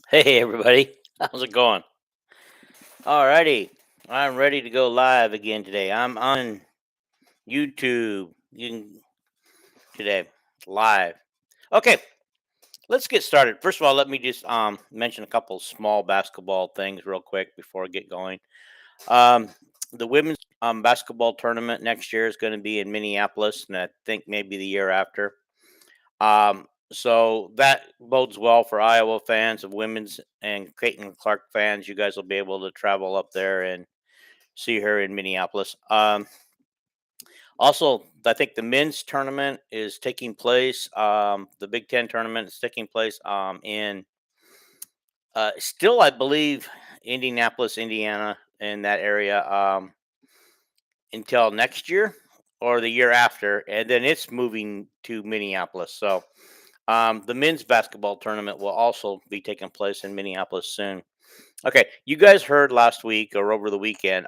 Hey everybody, how's it going? Alrighty, I'm ready to go live again today. I'm on YouTube. You can today live. Okay, let's get started. First of all, let me just mention a couple small basketball things real quick before I get going. Um, the women's basketball tournament next year is going to be in Minneapolis, and I think maybe the year after. So that bodes well for Iowa fans of women's and Kaden Clark fans. You guys will be able to travel up there and see her in Minneapolis. Also, I think the men's tournament is taking place. The Big Ten tournament is taking place in still, I believe, Indianapolis, Indiana, in that area until next year or the year after, and then it's moving to Minneapolis. So the men's basketball tournament will also be taking place in Minneapolis soon. Okay, you guys heard last week or over the weekend.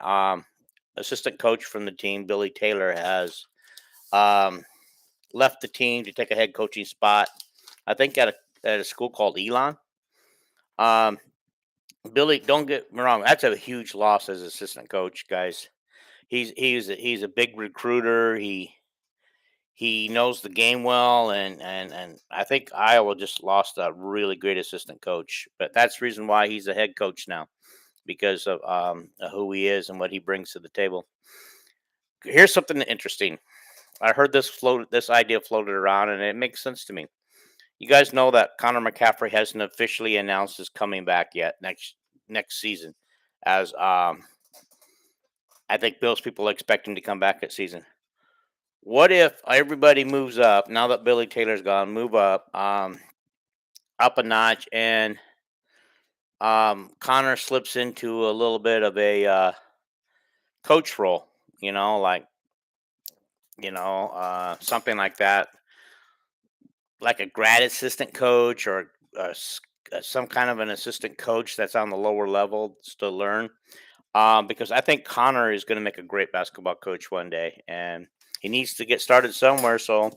Assistant coach from the team, Billy Taylor, has um, left the team to take a head coaching spot. I think at a school called Elon. Um, Billy, don't get me wrong, that's a huge loss as assistant coach, guys. He's a big recruiter. He knows the game well, and I think Iowa just lost a really great assistant coach. But that's the reason why he's a head coach now, because of who he is and what he brings to the table. Here's something interesting. I heard this idea floated around, and it makes sense to me. You guys know that Connor McCaffrey hasn't officially announced his coming back yet next season, as I think most people expect him to come back this season. What if everybody moves up now that Billy Taylor's gone? Move up a notch, and Connor slips into a little bit of a coach role. You know, like something like that, like a grad assistant coach or some kind of an assistant coach that's on the lower level to learn. Because I think Connor is going to make a great basketball coach one day, and he needs to get started somewhere. So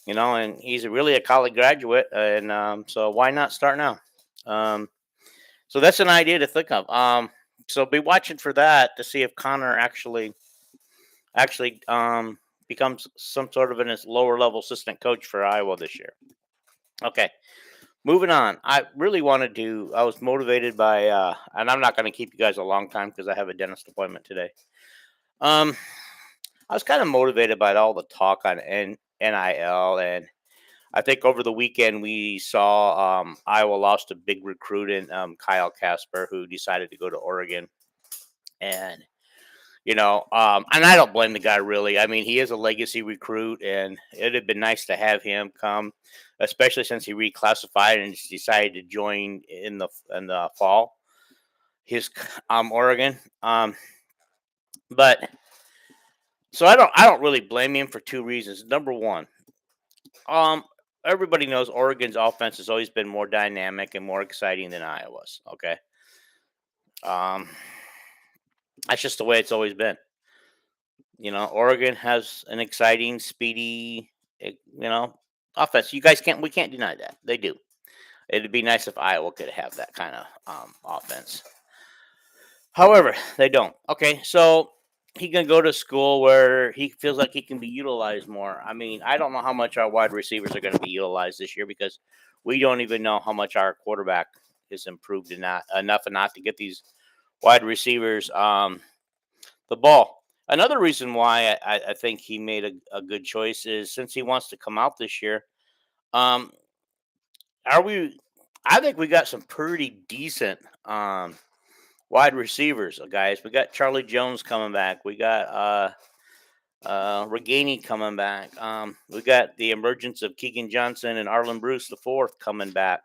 and he's really a college graduate, and so why not start now? Um, so that's an idea to think of. So be watching for that to see if Connor actually becomes some sort of an lower level assistant coach for Iowa this year. Okay, moving on. I was motivated by, and I'm not going to keep you guys a long time because I have a dentist appointment today. Um, I was kind of motivated by all the talk on NIL, and I think over the weekend we saw Iowa lost a big recruit in Kyle Casper, who decided to go to Oregon. And and I don't blame the guy really. I mean, he is a legacy recruit, and it'd have been nice to have him come, especially since he reclassified and decided to join in the fall. His Oregon, but so I don't really blame him for two reasons. Number one, um, everybody knows Oregon's offense has always been more dynamic and more exciting than Iowa's. Okay, um, that's just the way it's always been. Oregon has an exciting, speedy, offense. We can't deny that they do. It'd be nice if Iowa could have that kind of offense. However, they don't. Okay, so he can go to school where he feels like he can be utilized more. I mean, I don't know how much our wide receivers are going to be utilized this year because we don't even know how much our quarterback is improved enough and not to get these wide receivers the ball. Another reason why I think he made a good choice is since he wants to come out this year. Um, are we? I think we got some pretty decent wide receivers, guys. We got Charlie Jones coming back. We got Reganey coming back. We got the emergence of Keegan Johnson and Arlen Bruce the fourth coming back.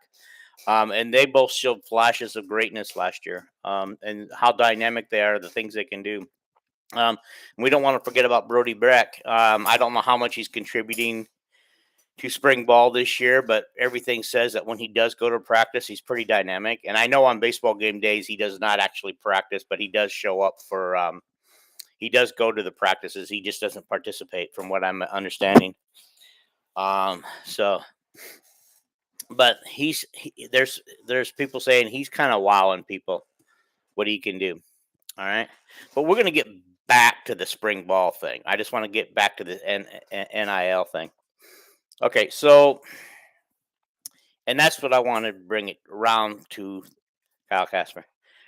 And they both showed flashes of greatness last year. And how dynamic they are, the things they can do. We don't want to forget about Brody Breck. I don't know how much he's contributing to spring ball this year, but everything says that when he does go to practice, he's pretty dynamic. And I know on baseball game days he does not actually practice, but he does show up for. He does go to the practices. He just doesn't participate, from what I'm understanding. So, but there's people saying he's kind of wowing people what he can do. All right, but we're gonna get back to the spring ball thing. I just want to get back to the NIL thing. Okay, so and that's what I want to bring it around to Kyle Casper.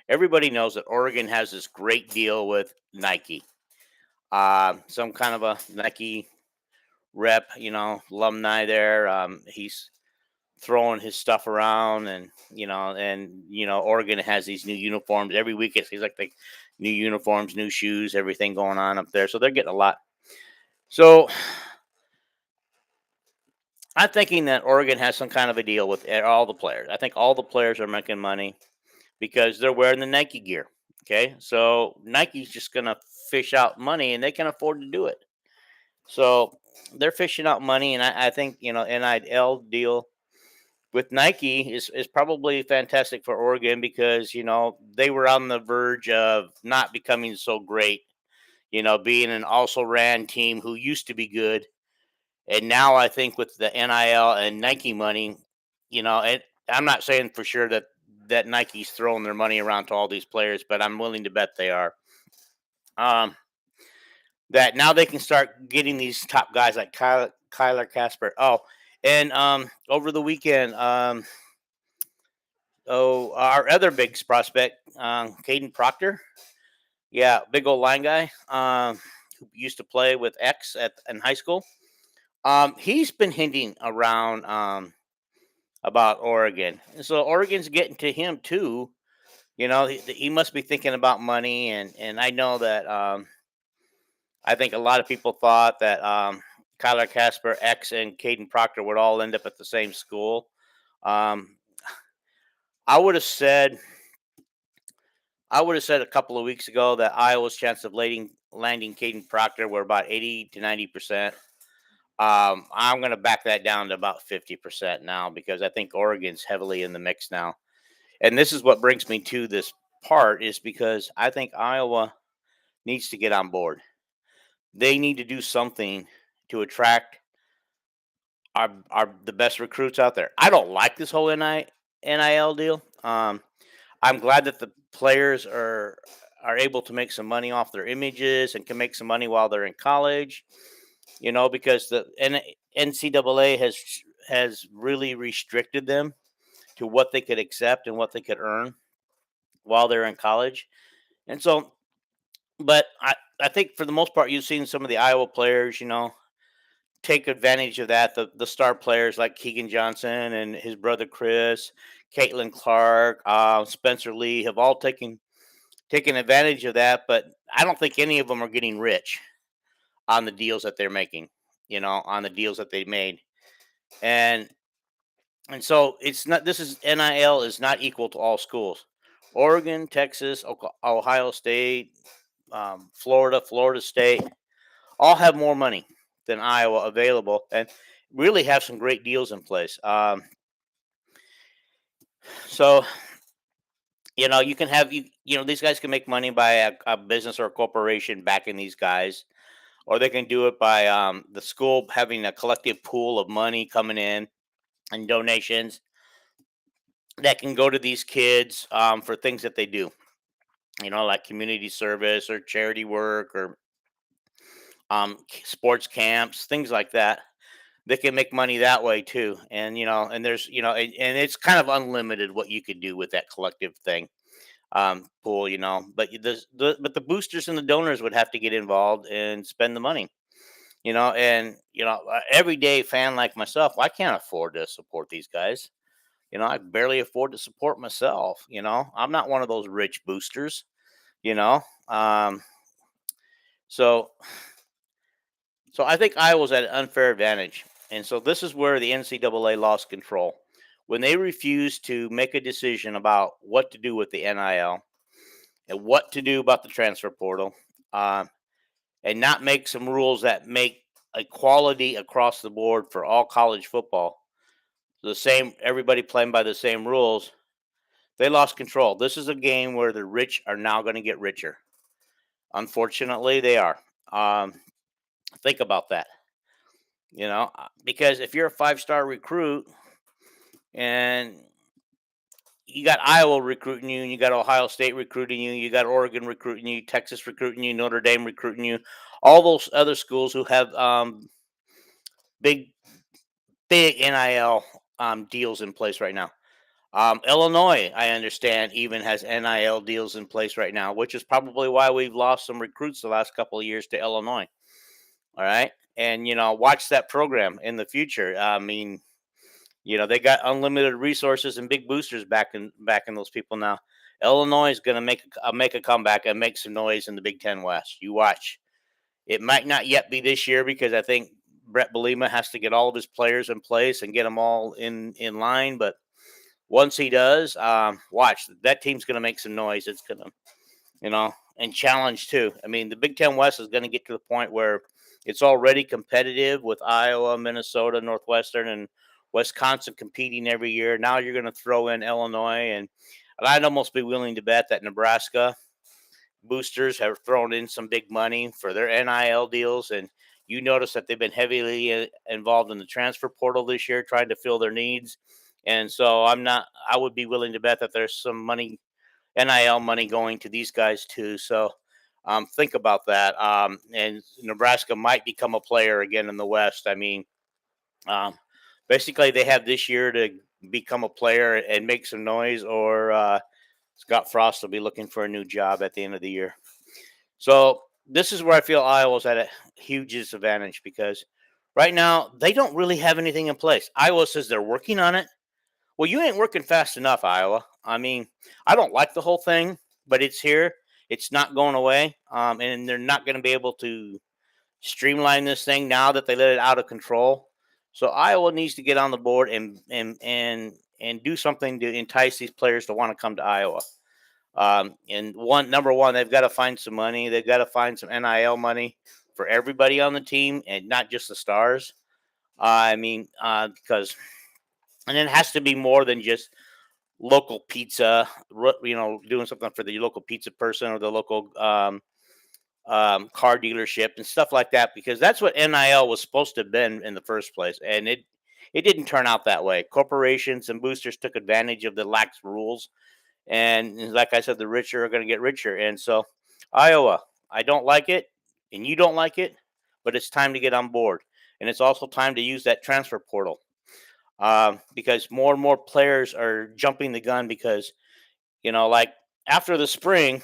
Everybody knows that Oregon has this great deal with Nike. Some kind of a Nike rep, alumni there. He's throwing his stuff around, and Oregon has these new uniforms every week. It seems like the new uniforms, new shoes, everything going on up there. So they're getting a lot. So I'm thinking that Oregon has some kind of a deal with all the players. I think all the players are making money because they're wearing the Nike gear. Okay, so Nike's just gonna fish out money, and they can afford to do it. So they're fishing out money, and I think NIL deal with Nike is probably fantastic for Oregon because they were on the verge of not becoming so great. Being an also ran team who used to be good, and now I think with the NIL and Nike money, and I'm not saying for sure that Nike's throwing their money around to all these players, but I'm willing to bet they are. Um, that now they can start getting these top guys like Kyler Casper. Oh, and over the weekend, our other big prospect, Kaden Proctor. Yeah, big old line guy who used to play with X in high school. He's been hinting around about Oregon, and so Oregon's getting to him too. He must be thinking about money, and I know that I think a lot of people thought that Kyler Casper, X, and Caden Proctor would all end up at the same school. Um, I would have said a couple of weeks ago that Iowa's chance of landing Caden Proctor were about 80 to 90%. I'm going to back that down to about 50% now because I think Oregon's heavily in the mix now. And this is what brings me to this part is because I think Iowa needs to get on board. They need to do something to attract are the best recruits out there. I don't like this whole NIL deal. I'm glad that the players are able to make some money off their images and can make some money while they're in college. Because the NCAA has really restricted them to what they could accept and what they could earn while they're in college. And so, but I think for the most part, you've seen some of the Iowa players, take advantage of that. The star players like Keegan Johnson and his brother Chris, Caitlin Clark, Spencer Lee have all taken advantage of that. But I don't think any of them are getting rich on the deals that they're making. On the deals that they made, and so it's not. This is NIL is not equal to all schools. Oregon, Texas, Ohio State, Florida State, all have more money than Iowa available, and really have some great deals in place. So you can have these guys can make money by a business or a corporation backing these guys, or they can do it by the school having a collective pool of money coming in and donations that can go to these kids for things that they do. Like community service or charity work or sports camps, things like that. They can make money that way too. And and there's and it's kind of unlimited what you could do with that collective thing pool. But but the boosters and the donors would have to get involved and spend the money. And everyday fan like myself, I can't afford to support these guys. I barely afford to support myself. I'm not one of those rich boosters. You know, um, so I think Iowa's at an unfair advantage, and so this is where the NCAA lost control when they refused to make a decision about what to do with the NIL and what to do about the transfer portal, and not make some rules that make equality across the board for all college football. The same, everybody playing by the same rules. They lost control. This is a game where the rich are now going to get richer. Unfortunately, they are. Think about that. Because if you're a 5-star recruit, And you got Iowa recruiting you, and you got Ohio State recruiting you, you got Oregon recruiting you, Texas recruiting you, Notre Dame recruiting you, all those other schools who have big big NIL deals in place right now. Illinois, I understand, even has NIL deals in place right now, which is probably why we've lost some recruits the last couple of years to Illinois. All right, and watch that program in the future. I mean, they got unlimited resources and big boosters backing those people now. Illinois is going to make a comeback and make some noise in the Big Ten West. You watch. It might not yet be this year because I think Brett Belima has to get all of his players in place and get them all in line. But once he does, watch, that team's going to make some noise. It's going to, and challenge too. I mean, the Big Ten West is going to get to the point where it's already competitive with Iowa, Minnesota, Northwestern, and Wisconsin competing every year. Now you're going to throw in Illinois, and I'd almost be willing to bet that Nebraska boosters have thrown in some big money for their NIL deals. And you notice that they've been heavily involved in the transfer portal this year, trying to fill their needs. And so I would be willing to bet that there's some money, NIL money, going to these guys too. So think about that. And Nebraska might become a player again in the West. I mean, um, basically, they have this year to become a player and make some noise, or Scott Frost will be looking for a new job at the end of the year. So this is where I feel Iowa's at a huge disadvantage because right now they don't really have anything in place. Iowa says they're working on it. Well, you ain't working fast enough, Iowa. I mean, I don't like the whole thing, but it's here. It's not going away, and they're not going to be able to streamline this thing now that they let it out of control. So Iowa needs to get on the board and do something to entice these players to want to come to Iowa. And number one, they've got to find some money. They've got to find some NIL money for everybody on the team and not just the stars. Because and it has to be more than just local pizza. Doing something for the local pizza person or the local car dealership and stuff like that. Because that's what NIL was supposed to have been in the first place, and it didn't turn out that way. Corporations and boosters took advantage of the lax rules. And like I said, the richer are going to get richer. And so, Iowa, I don't like it, and you don't like it, but it's time to get on board. And it's also time to use that transfer portal because more and more players are jumping the gun because, like after the spring,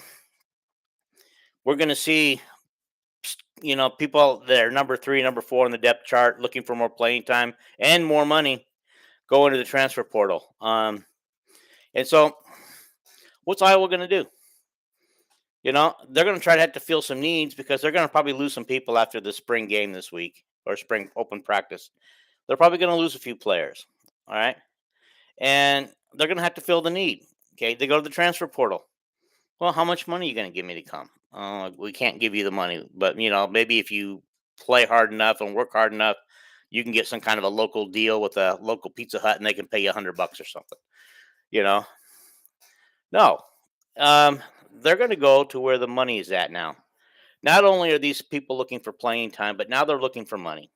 we're going to see, people that are number 3, number 4 in the depth chart looking for more playing time and more money go into the transfer portal. And so, what's Iowa going to do? They're going to try to have to fill some needs because they're going to probably lose some people after the spring game this week or spring open practice. They're probably going to lose a few players. All right. And they're going to have to fill the need. Okay. They go to the transfer portal. Well, how much money are you going to give me to come? We can't give you the money, but maybe if you play hard enough and work hard enough, you can get some kind of a local deal with a local Pizza Hut and they can pay you $100 or something. No, they're going to go to where the money is at now. Not only are these people looking for playing time, but now they're looking for money.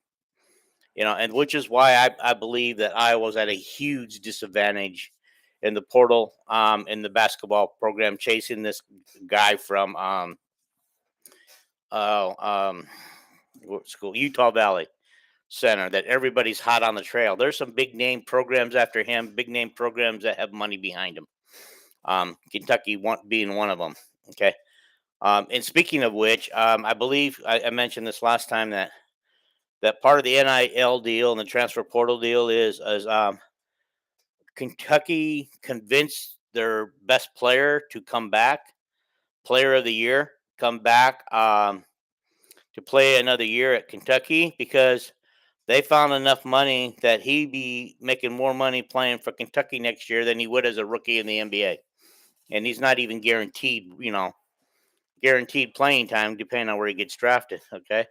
And which is why I believe that Iowa's at a huge disadvantage in the portal, in the basketball program, chasing this guy from what school? Utah Valley Center, that everybody's hot on the trail. There's some big name programs after him, big name programs that have money behind them. Kentucky being one of them. Okay. And speaking of which, I believe I mentioned this last time that part of the NIL deal and the transfer portal deal is Kentucky convinced their best player to come back, player of the year, come back to play another year at Kentucky because they found enough money that he'd be making more money playing for Kentucky next year than he would as a rookie in the NBA. And he's not even guaranteed playing time depending on where he gets drafted. Okay.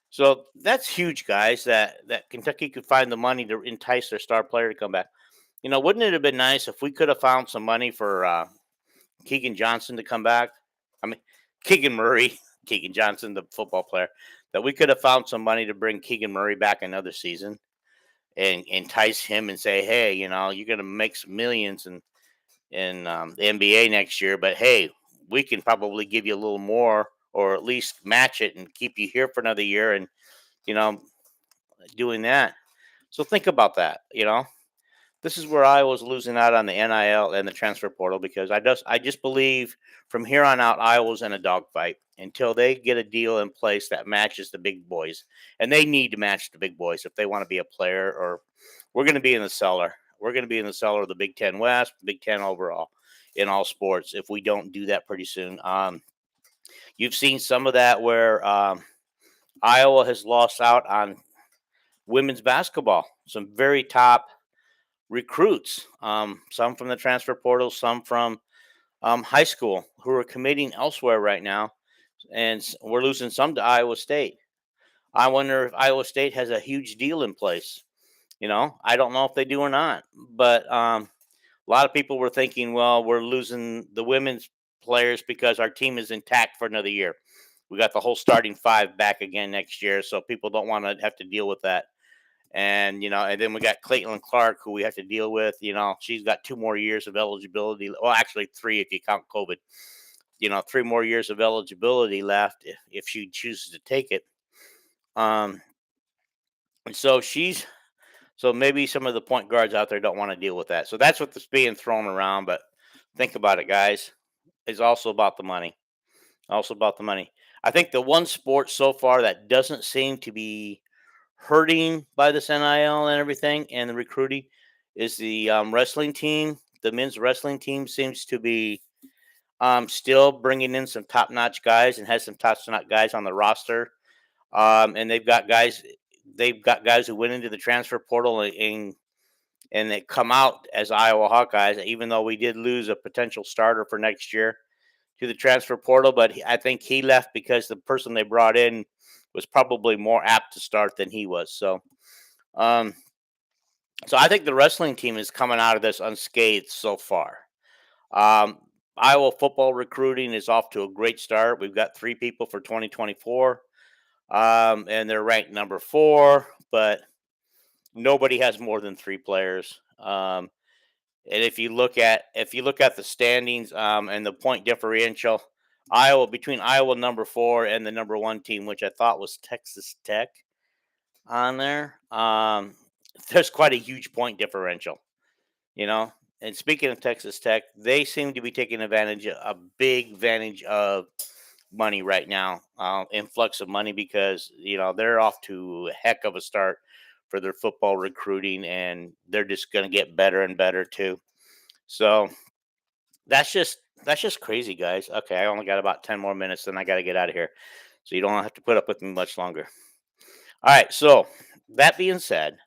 So that's huge, guys, that Kentucky could find the money to entice their star player to come back. Wouldn't it have been nice if we could have found some money for Keegan Johnson to come back? I mean, Keegan Murray, Keegan Johnson, the football player, that we could have found some money to bring Keegan Murray back another season. and entice him and say, hey, you're going to make some millions in the NBA next year, but hey, we can probably give you a little more, or at least match it and keep you here for another year, and you know, doing that. So think about that. This is where Iowa's losing out on the NIL and the transfer portal, because I just believe from here on out Iowa's in a dogfight until they get a deal in place that matches the big boys, and they need to match the big boys if they want to be a player. Or we're going to be in the cellar. We're going to be in the cellar of the Big Ten West, Big Ten overall, in all sports if we don't do that pretty soon. You've seen some of that where Iowa has lost out on women's basketball. Some very top recruits, some from the transfer portal, some from high school, who are committing elsewhere right now, and we're losing some to Iowa State. I wonder if Iowa State has a huge deal in place. I don't know if they do or not, but a lot of people were thinking, well, we're losing the women's players because our team is intact for another year. We got the whole starting five back again next year, so people don't want to have to deal with that. And then we got Caitlin Clark, who we have to deal with. She's got 2 more years of eligibility. Well, actually 3 if you count COVID. 3 more years of eligibility left if she chooses to take it. Um, and so maybe some of the point guards out there don't want to deal with that. So that's what's being thrown around. But think about it, guys. It's also about the money. Also about the money. I think the one sport so far that doesn't seem to be hurting by this NIL and everything and the recruiting is the wrestling team. The men's wrestling team seems to be still bringing in some top notch guys and has some top notch guys on the roster. And they've got guys. They've got guys who went into the transfer portal and they come out as Iowa Hawkeyes. Even though we did lose a potential starter for next year to the transfer portal, but I think he left because the person they brought in was probably more apt to start than he was. Um, so I think the wrestling team is coming out of this unscathed so far. Um, Iowa football recruiting is off to a great start. We've got 3 people for 2024, and they're ranked number 4, but nobody has more than 3 players. And if you look at the standings and the point differential, between Iowa number 4 and the number 1 team, which I thought was Texas Tech on there, there's quite a huge point differential. You know, and speaking of Texas Tech, they seem to be taking a big advantage of money right now, influx of money, because they're off to a heck of a start for their football recruiting, and they're just going to get better and better too. So that's just crazy, guys. Okay, I only got about 10 more minutes, then I got to get out of here, so you don't have to put up with me much longer. All right. So that being said,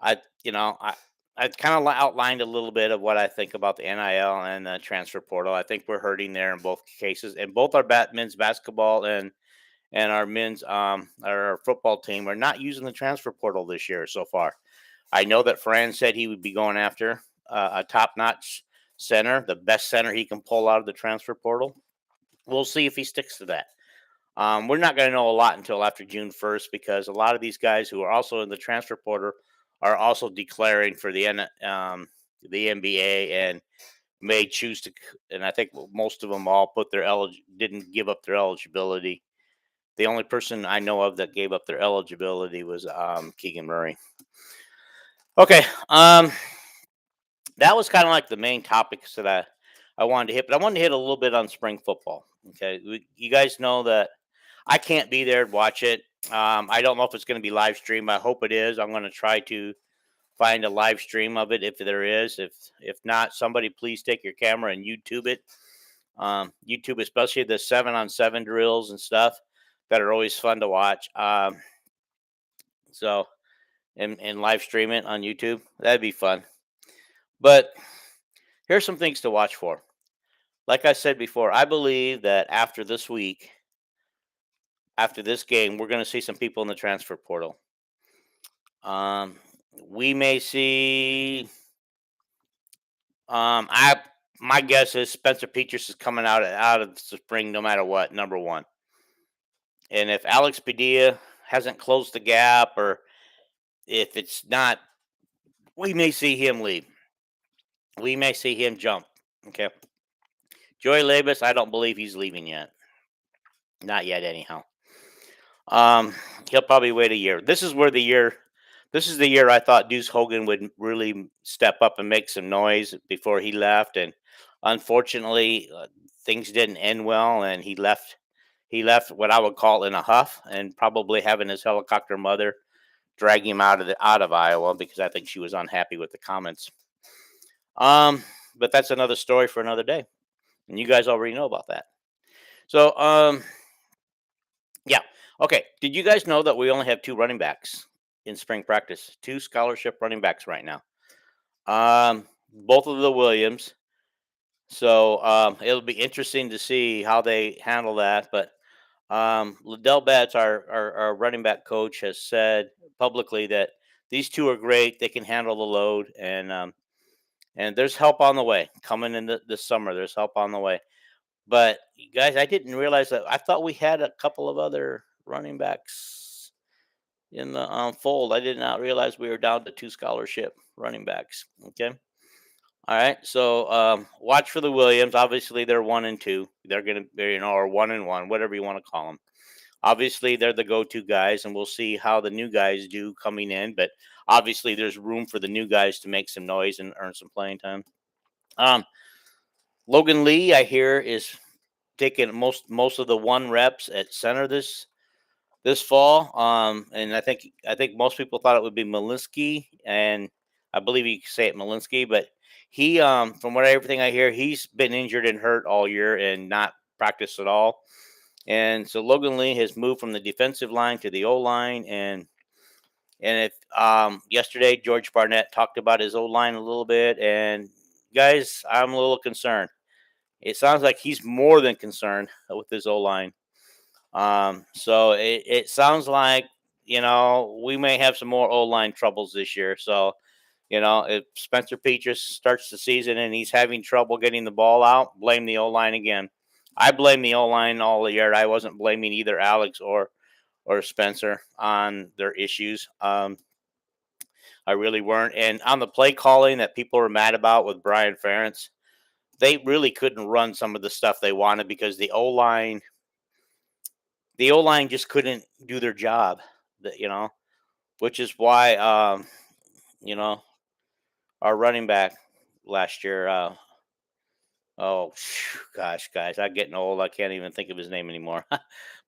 I you know I kind of outlined a little bit of what I think about the NIL and the transfer portal. I think we're hurting there in both cases, and both our men's basketball and our men's our football team are not using the transfer portal this year so far. I know that Fran said he would be going after a top notch center, the best center he can pull out of the transfer portal. We'll see if he sticks to that. We're not going to know a lot until after June 1st, because a lot of these guys who are also in the transfer portal are also declaring for the NBA, and may choose to. And I think most of them all didn't give up their eligibility. The only person I know of that gave up their eligibility was Keegan Murray. Okay, that was kind of like the main topics that I wanted to hit, but I wanted to hit a little bit on spring football. Okay, you guys know that I can't be there to watch it. I don't know if it's going to be live streamed. I hope it is. I'm going to try to find a live stream of it if there is. If not, somebody please take your camera and YouTube it. YouTube, especially the 7-on-7 drills and stuff that are always fun to watch. So and live stream it on YouTube. That'd be fun. But here's some things to watch for. Like I said before, I believe that after this week, after this game, we're going to see some people in the transfer portal. We may see. My guess is Spencer Petras is coming out of the spring no matter what, number 1. And if Alex Padilla hasn't closed the gap, or if it's not, we may see him leave. We may see him jump. Okay. Joey Labus, I don't believe he's leaving yet. Not yet, anyhow. Um, he'll probably wait a year. This is the year I thought Deuce Hogan would really step up and make some noise before he left, and unfortunately, things didn't end well, and he left. He left what I would call in a huff, and probably having his helicopter mother drag him out of Iowa because I think she was unhappy with the comments. Um, but that's another story for another day, and you guys already know about that. So, yeah. Okay. Did you guys know that we only have two running backs in spring practice? Two scholarship running backs right now. Both of the Williams. So it'll be interesting to see how they handle that. But Liddell Betts, our running back coach, has said publicly that these two are great. They can handle the load, and there's help on the way coming in this summer. There's help on the way. But guys, I didn't realize that. I thought we had a couple of other running backs in the fold. I did not realize we were down to two scholarship running backs. Okay. All right. So watch for the Williams. Obviously, they're 1 and 2. They're going to, or 1 and 1, whatever you want to call them. Obviously, they're the go-to guys, and we'll see how the new guys do coming in. But obviously, there's room for the new guys to make some noise and earn some playing time. Um, Logan Lee, I hear, is taking most of the one reps at center this fall. And I think most people thought it would be Malinsky, and I believe you can say it Malinsky, but he, from what everything I hear, he's been injured and hurt all year and not practiced at all. And so Logan Lee has moved from the defensive line to the O line, and if yesterday George Barnett talked about his O line a little bit, and guys, I'm a little concerned. It sounds like he's more than concerned with his O line. So it sounds like, we may have some more O line troubles this year. So, if Spencer Petras starts the season and he's having trouble getting the ball out, blame the O line again. I blame the O line all year. I wasn't blaming either Alex or Spencer on their issues. I really weren't. And on the play calling that people were mad about with Brian Ferentz, they really couldn't run some of the stuff they wanted because the O line just couldn't do their job, which is why, you know, our running back last year, oh, gosh, guys, I'm getting old. I can't even think of his name anymore.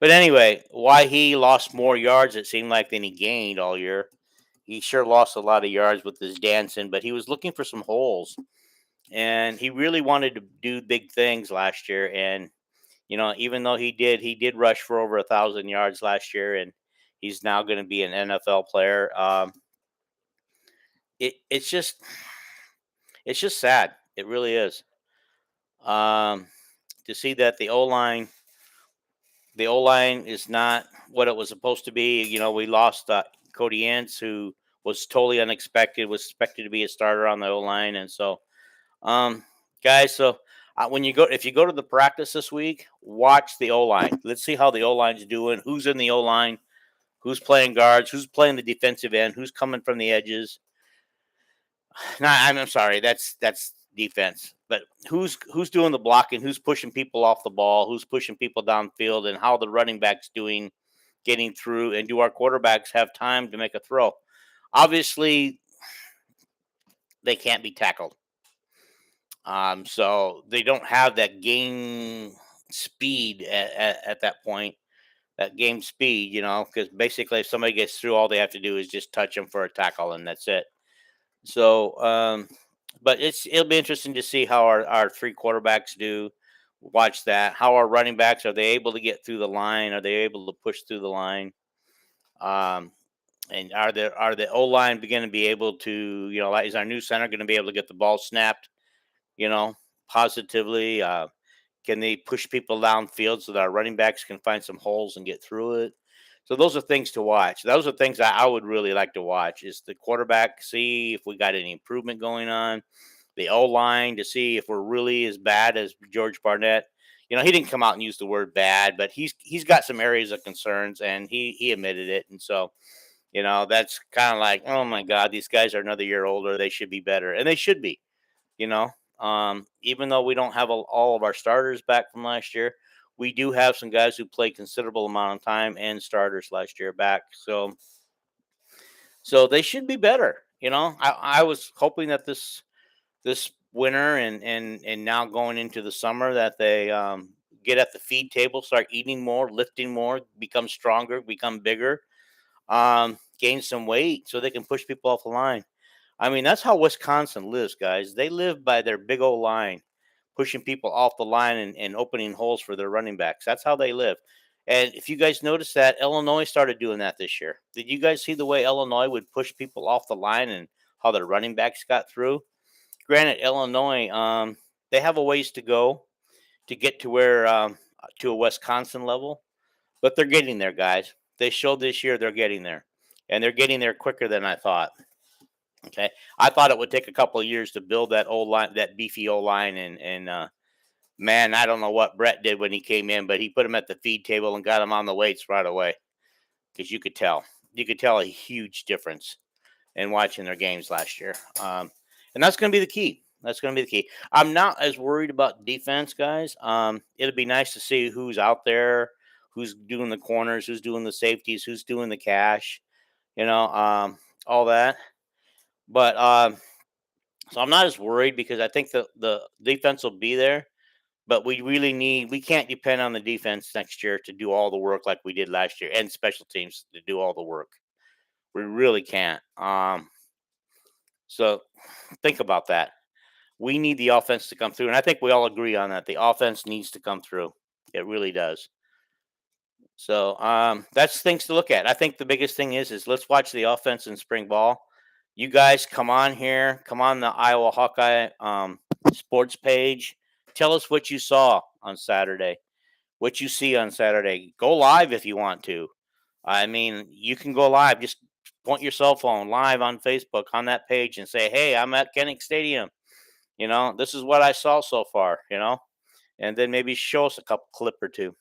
But anyway, why he lost more yards, it seemed like, than he gained all year. He sure lost a lot of yards with his dancing, but he was looking for some holes. And he really wanted to do big things last year. And even though he did rush for over 1,000 yards last year, and he's now going to be an NFL player. It's just sad. It really is. Um, to see that the O line is not what it was supposed to be. We lost Cody Ince, who was totally unexpected, was expected to be a starter on the O line, and so Um, guys, so if you go to the practice this week, watch the O line. Let's see how the O line's doing. Who's in the O line? Who's playing guards? Who's playing the defensive end? Who's coming from the edges? No, I'm sorry. That's defense. But who's doing the blocking? Who's pushing people off the ball? Who's pushing people downfield? And how the running backs doing, getting through? And do our quarterbacks have time to make a throw? Obviously, they can't be tackled. So they don't have that game speed at that point, that game speed, because basically if somebody gets through, all they have to do is just touch them for a tackle, and that's it. So, but it'll be interesting to see how our three quarterbacks do. Watch that. How our running backs, are they able to get through the line? Are they able to push through the line? Um, and are the O line going to be able to, is our new center going to be able to get the ball snapped, you know, positively? Can they push people downfield so that our running backs can find some holes and get through it? So those are things to watch. Those are things I would really like to watch. Is the quarterback, see if we got any improvement going on, the O line to see if we're really as bad as George Barnett. He didn't come out and use the word bad, but he's got some areas of concerns, and he admitted it. And so That's kind of like, oh my God, these guys are another year older. They should be better, and they should be. You know, even though we don't have all of our starters back from last year, we do have some guys who played considerable amount of time and starters last year back. So they should be better. I was hoping that this winter and now going into the summer that they get at the feed table, start eating more, lifting more, become stronger, become bigger, gain some weight so they can push people off the line. I mean, that's how Wisconsin lives, guys. They live by their big old line, pushing people off the line and opening holes for their running backs. That's how they live. And if you guys noticed that, Illinois started doing that this year. Did you guys see the way Illinois would push people off the line and how their running backs got through? Granted, Illinois, they have a ways to go to get to where to a Wisconsin level, but they're getting there, guys. They showed this year they're getting there, and they're getting there quicker than I thought. Okay, I thought it would take a couple of years to build that old line, that beefy old line, and man, I don't know what Brett did when he came in, but he put him at the feed table and got him on the weights right away because you could tell a huge difference in watching their games last year. And that's going to be the key. That's going to be the key. I'm not as worried about defense, guys. It'll be nice to see who's out there, who's doing the corners, who's doing the safeties, who's doing the cash, you know, all that. But so I'm not as worried because I think the defense will be there. But we can't depend on the defense next year to do all the work like we did last year, and special teams to do all the work. We really can't. So think about that. We need the offense to come through, and I think we all agree on that. The offense needs to come through. It really does. So that's things to look at. I think the biggest thing is let's watch the offense in spring ball. You guys come on here, come on the Iowa Hawkeye sports page. Tell us what you saw on Saturday, what you see on Saturday. Go live if you want to. I mean, you can go live. Just point your cell phone live on Facebook on that page and say, "Hey, I'm at Kinnick Stadium. This is what I saw so far." And then maybe show us a couple clip or two.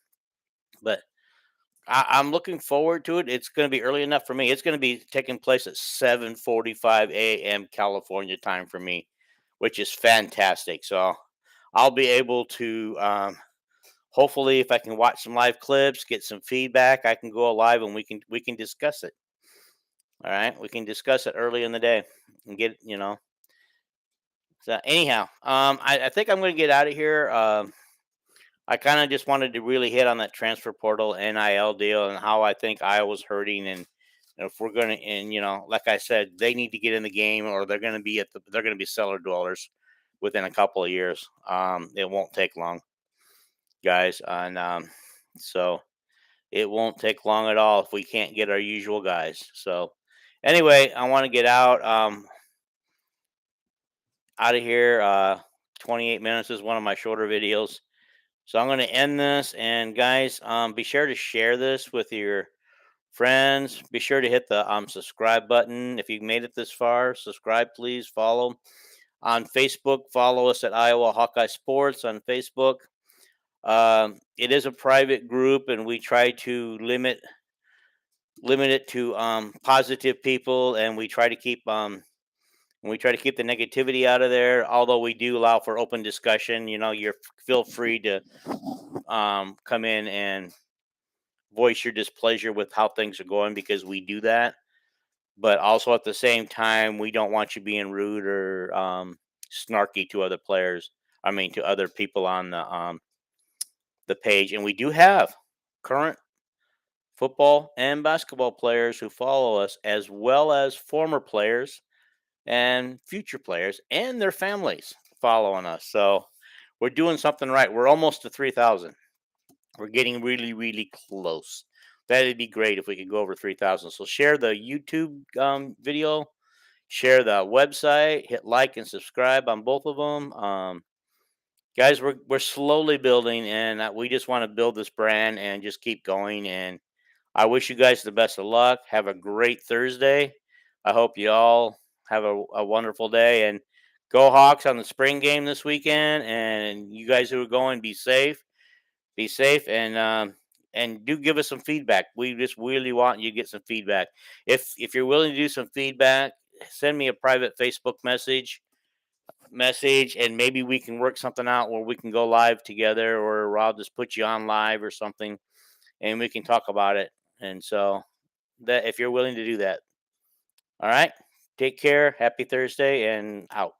But I'm looking forward to it. It's going to be early enough for me. It's going to be taking place at 7:45 a.m. California time for me, which is fantastic. So I'll be able to hopefully, if I can watch some live clips, get some feedback, I can go live and we can discuss it. All right, we can discuss it early in the day and get. So anyhow, I think I'm going to get out of here. I kind of just wanted to really hit on that transfer portal NIL deal and how I think Iowa's hurting, and if we're going to, and like I said, they need to get in the game, or they're going to be cellar dwellers within a couple of years. It won't take long, guys, and so it won't take long at all if we can't get our usual guys. So anyway, I want to get out of here. 28 minutes is one of my shorter videos. So I'm going to end this. And guys, be sure to share this with your friends. Be sure to hit the subscribe button. If you've made it this far, subscribe, please. Follow on Facebook. Follow us at Iowa Hawkeye Sports on Facebook. It is a private group, and we try to limit it to positive people, and we try to keep the negativity out of there. Although we do allow for open discussion, you're feel free to come in and voice your displeasure with how things are going because we do that. But also at the same time, we don't want you being rude or snarky to other players. I mean, to other people on the page, and we do have current football and basketball players who follow us, as well as former players and future players and their families following us. So we're doing something right. We're almost to 3,000. We're getting really, really close. That'd be great if we could go over 3,000. So share the YouTube video, share the website, hit like and subscribe on both of them. Guys, we're slowly building, and we just want to build this brand and just keep going. And I wish you guys the best of luck. Have a great Thursday. I hope you all have a wonderful day, and go Hawks on the spring game this weekend. And you guys who are going, be safe. Be safe, and and do give us some feedback. We just really want you to get some feedback. If you're willing to do some feedback, send me a private Facebook message, and maybe we can work something out where we can go live together, or I'll just put you on live or something, and we can talk about it. And so that if you're willing to do that, all right. Take care. Happy Thursday, and out.